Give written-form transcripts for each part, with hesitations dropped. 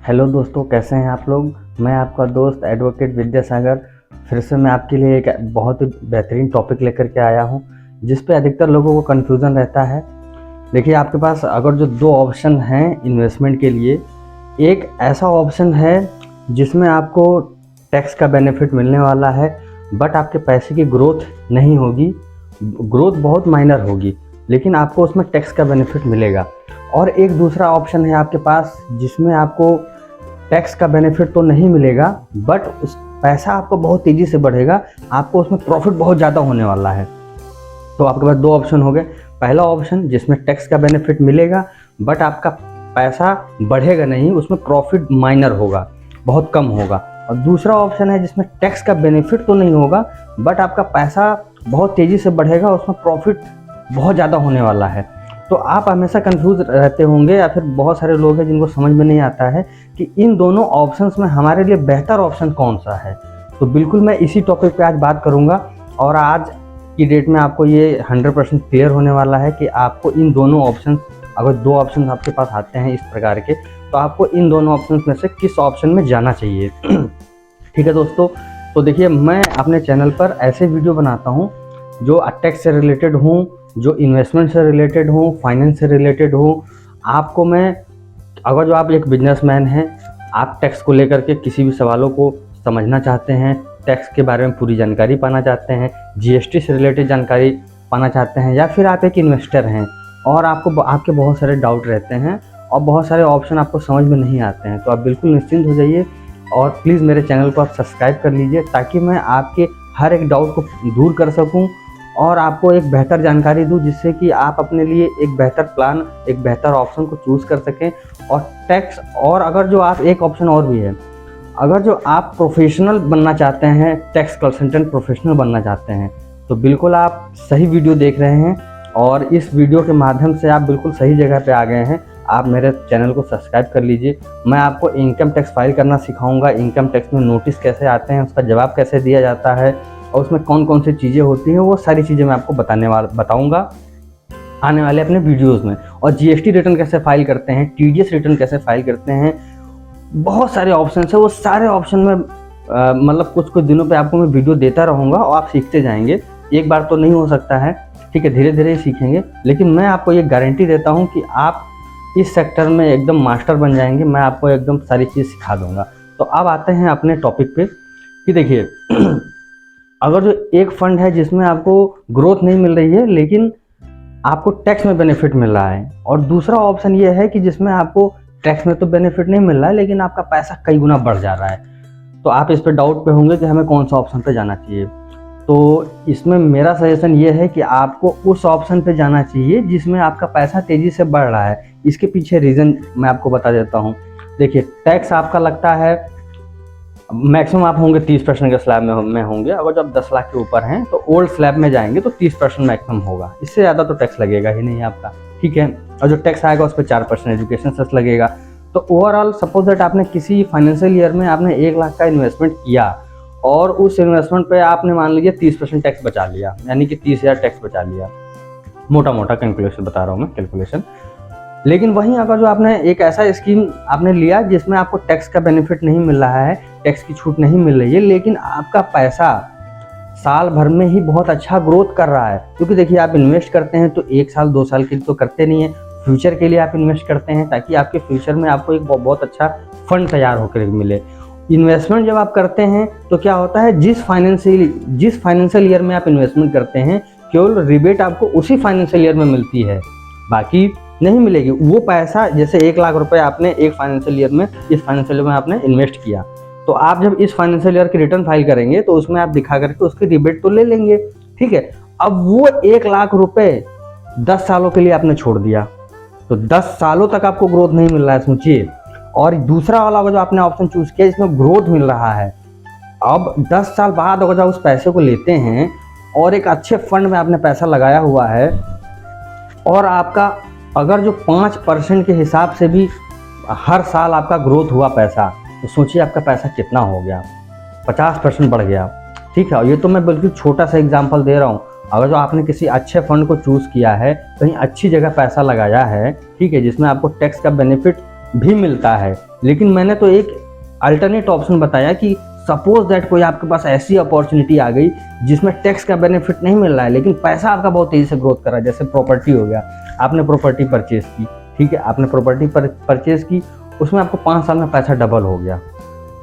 Hello दोस्तों, कैसे हैं आप लोग। मैं आपका दोस्त एडवोकेट विद्यासागर फिर से मैं आपके लिए एक बहुत ही बेहतरीन टॉपिक लेकर के आया हूं, जिस पे अधिकतर लोगों को कन्फ्यूज़न रहता है। देखिए, आपके पास अगर जो दो ऑप्शन हैं इन्वेस्टमेंट के लिए, एक ऐसा ऑप्शन है जिसमें आपको टैक्स का बेनिफिट मिलने वाला है, बट आपके पैसे की ग्रोथ नहीं होगी, ग्रोथ बहुत माइनर होगी, लेकिन आपको उसमें टैक्स का बेनिफिट मिलेगा। और एक दूसरा ऑप्शन है आपके पास जिसमें आपको टैक्स का बेनिफिट तो नहीं मिलेगा, बट उस पैसा आपको बहुत तेज़ी से बढ़ेगा, आपको उसमें प्रॉफिट बहुत ज़्यादा होने वाला है। तो आपके पास दो ऑप्शन हो गए। पहला ऑप्शन जिसमें टैक्स का बेनिफिट मिलेगा बट आपका पैसा बढ़ेगा नहीं, उसमें प्रॉफिट माइनर होगा, बहुत कम होगा। और दूसरा ऑप्शन है जिसमें टैक्स का बेनिफिट तो नहीं होगा बट आपका पैसा बहुत तेज़ी से बढ़ेगा, उसमें प्रॉफिट बहुत ज़्यादा होने वाला है। तो आप हमेशा कंफ्यूज रहते होंगे या फिर बहुत सारे लोग हैं जिनको समझ में नहीं आता है कि इन दोनों ऑप्शंस में हमारे लिए बेहतर ऑप्शन कौन सा है। तो बिल्कुल मैं इसी टॉपिक पे आज बात करूंगा और आज की डेट में आपको ये 100% क्लियर होने वाला है कि आपको इन दोनों ऑप्शन, अगर दो ऑप्शन आपके पास आते हैं इस प्रकार के, तो आपको इन दोनों ऑप्शन में से किस ऑप्शन में जाना चाहिए। ठीक है दोस्तों, तो देखिए, मैं अपने चैनल पर ऐसे वीडियो बनाता हूँ जो टैक्स से रिलेटेड हूँ, जो इन्वेस्टमेंट से रिलेटेड हूँ, फाइनेंस से रिलेटेड हूँ। आपको मैं, अगर जो आप एक बिजनेसमैन हैं, आप टैक्स को लेकर के किसी भी सवालों को समझना चाहते हैं, टैक्स के बारे में पूरी जानकारी पाना चाहते हैं, जीएसटी से रिलेटेड जानकारी पाना चाहते हैं, या फिर आप एक इन्वेस्टर हैं और आपके बहुत सारे डाउट रहते हैं और बहुत सारे ऑप्शन आपको समझ में नहीं आते हैं, तो आप बिल्कुल निश्चिंत हो जाइए और प्लीज़ मेरे चैनल को आप सब्सक्राइब कर लीजिए, ताकि मैं आपके हर एक डाउट को दूर कर सकूं और आपको एक बेहतर जानकारी दूं, जिससे कि आप अपने लिए एक बेहतर प्लान, एक बेहतर ऑप्शन को चूज़ कर सकें। और टैक्स, और अगर जो आप, एक ऑप्शन और भी है, अगर जो आप प्रोफेशनल बनना चाहते हैं, टैक्स कंसल्टेंट प्रोफेशनल बनना चाहते हैं, तो बिल्कुल आप सही वीडियो देख रहे हैं और इस वीडियो के माध्यम से आप बिल्कुल सही जगह पे आ गए हैं। आप मेरे चैनल को सब्सक्राइब कर लीजिए। मैं आपको इनकम टैक्स फाइल करना सिखाऊंगा, इनकम टैक्स में नोटिस कैसे आते हैं, उसका जवाब कैसे दिया जाता है और उसमें कौन कौन सी चीज़ें होती हैं, वो सारी चीज़ें मैं आपको बताऊंगा आने वाले अपने वीडियोस में। और जीएसटी रिटर्न कैसे फाइल करते हैं, टीडीएस रिटर्न कैसे फाइल करते हैं, बहुत सारे ऑप्शन है, वो सारे ऑप्शन में मतलब कुछ दिनों पे आपको मैं वीडियो देता रहूँगा और आप सीखते जाएंगे। एक बार तो नहीं हो सकता है, ठीक है, धीरे धीरे ही सीखेंगे, लेकिन मैं आपको ये गारंटी देता हूँ कि आप इस सेक्टर में एकदम मास्टर बन जाएंगे। मैं आपको एकदम सारी चीज़ सिखा दूंगा। तो अब आते हैं अपने टॉपिक पे कि देखिए, अगर जो एक फंड है जिसमें आपको ग्रोथ नहीं मिल रही है लेकिन आपको टैक्स में बेनिफिट मिल रहा है, और दूसरा ऑप्शन ये है कि जिसमें आपको टैक्स में तो बेनिफिट नहीं मिल रहा है लेकिन आपका पैसा कई गुना बढ़ जा रहा है, तो आप इस पर डाउट पे होंगे कि हमें कौन सा ऑप्शन पे जाना चाहिए। तो इसमें मेरा सजेशन ये है कि आपको उस ऑप्शन पे जाना चाहिए जिसमें आपका पैसा तेज़ी से बढ़ रहा है। इसके पीछे रीज़न मैं आपको बता देता हूँ। देखिए, टैक्स आपका लगता है मैक्सिमम आप होंगे 30% के स्लैब में होंगे। अगर जब 10 लाख के ऊपर हैं तो ओल्ड स्लैब में जाएंगे तो 30% मैक्सिमम होगा, इससे ज़्यादा तो टैक्स लगेगा ही नहीं आपका, ठीक है। और जो टैक्स आएगा उस पर 4% एजुकेशन सेस लगेगा। तो ओवरऑल सपोज दैट आपने किसी फाइनेंशियल ईयर में आपने 1 लाख का इन्वेस्टमेंट किया और उस इन्वेस्टमेंट पे आपने मान लीजिए 30% टैक्स बचा लिया, यानी कि 30,000 टैक्स बचा लिया, मोटा मोटा कैलकुलेशन बता रहा हूँ मैं, कैलकुलेशन। लेकिन वहीं अगर जो आपने एक ऐसा स्कीम आपने लिया जिसमें आपको टैक्स का बेनिफिट नहीं मिल रहा है, टैक्स की छूट नहीं मिल रही है, लेकिन आपका पैसा साल भर में ही बहुत अच्छा ग्रोथ कर रहा है, क्योंकि देखिए, आप इन्वेस्ट करते हैं तो 1 साल 2 साल के लिए तो करते नहीं है, फ्यूचर के लिए आप इन्वेस्ट करते हैं ताकि आपके फ्यूचर में आपको एक बहुत अच्छा फंड तैयार होकर मिले। इन्वेस्टमेंट जब आप करते हैं तो क्या होता है, जिस फाइनेंशियल ईयर में आप इन्वेस्टमेंट करते हैं, केवल रिबेट आपको उसी फाइनेंशियल ईयर में मिलती है, बाकी नहीं मिलेगी। वो पैसा, जैसे 1 लाख रुपए आपने एक फाइनेंशियल ईयर में, इस फाइनेंशियल ईयर में आपने इन्वेस्ट किया, तो आप जब इस फाइनेंशियल ईयर की रिटर्न फाइल करेंगे तो उसमें आप दिखा करके उसकी रिबेट तो ले लेंगे, ठीक है। अब वो 1 लाख रुपए 10 सालों के लिए आपने छोड़ दिया, तो 10 सालों तक आपको ग्रोथ नहीं मिल रहा है, सोचिए। और दूसरा वाला जो आपने ऑप्शन चूज किया इसमें ग्रोथ मिल रहा है। अब 10 साल बाद अगर उस पैसे को लेते हैं और एक अच्छे फंड में आपने पैसा लगाया हुआ है, और आपका अगर जो 5% के हिसाब से भी हर साल आपका ग्रोथ हुआ पैसा, तो सोचिए आपका पैसा कितना हो गया, 50% बढ़ गया, ठीक है। और ये तो मैं बिल्कुल छोटा सा एग्जांपल दे रहा हूँ। अगर जो आपने किसी अच्छे फंड को चूज़ किया है, कहीं अच्छी जगह पैसा लगाया है, ठीक है, जिसमें आपको टैक्स का बेनिफिट भी मिलता है। लेकिन मैंने तो एक अल्टरनेट ऑप्शन बताया कि सपोज दैट कोई आपके पास ऐसी अपॉर्चुनिटी आ गई जिसमें टैक्स का बेनिफिट नहीं मिल रहा है लेकिन पैसा आपका बहुत तेजी से ग्रोथ कर रहा है। जैसे प्रॉपर्टी हो गया, आपने प्रॉपर्टी परचेज की, ठीक है, आपने प्रॉपर्टी परचेज की, उसमें आपको 5 साल में पैसा डबल हो गया,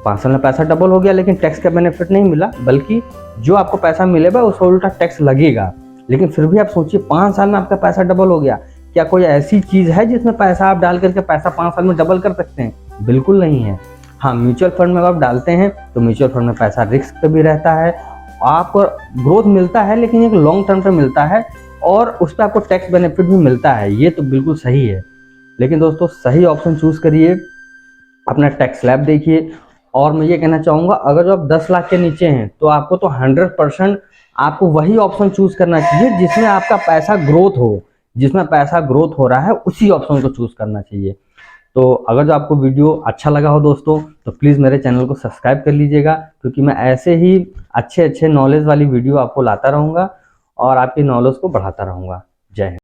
5 साल में पैसा डबल हो गया, लेकिन टैक्स का बेनिफिट नहीं मिला, बल्कि जो आपको पैसा मिलेगा उसका उल्टा टैक्स लगेगा। लेकिन फिर भी आप सोचिए 5 साल में आपका पैसा डबल हो गया। क्या कोई ऐसी चीज है जिसमें पैसा आप डाल करके पैसा 5 साल में डबल कर सकते हैं? बिल्कुल नहीं है। हाँ, म्यूचुअल फंड में आप डालते हैं तो म्यूचुअल फंड में पैसा रिस्क पे भी रहता है, आपको ग्रोथ मिलता है लेकिन एक लॉन्ग टर्म पे मिलता है और उस पर आपको टैक्स बेनिफिट भी मिलता है, ये तो बिल्कुल सही है। लेकिन दोस्तों सही ऑप्शन चूज करिए, अपना टैक्स स्लैब देखिए। और मैं ये कहना चाहूँगा, अगर जो आप 10 लाख के नीचे हैं तो आपको तो 100% आपको वही ऑप्शन चूज करना चाहिए जिसमें आपका पैसा ग्रोथ हो, जिसमें पैसा ग्रोथ हो रहा है उसी ऑप्शन को चूज करना चाहिए। तो अगर जो आपको वीडियो अच्छा लगा हो दोस्तों तो प्लीज़ मेरे चैनल को सब्सक्राइब कर लीजिएगा, क्योंकि मैं ऐसे ही अच्छे अच्छे नॉलेज वाली वीडियो आपको लाता रहूँगा और आपकी नॉलेज को बढ़ाता रहूँगा। जय हिंद।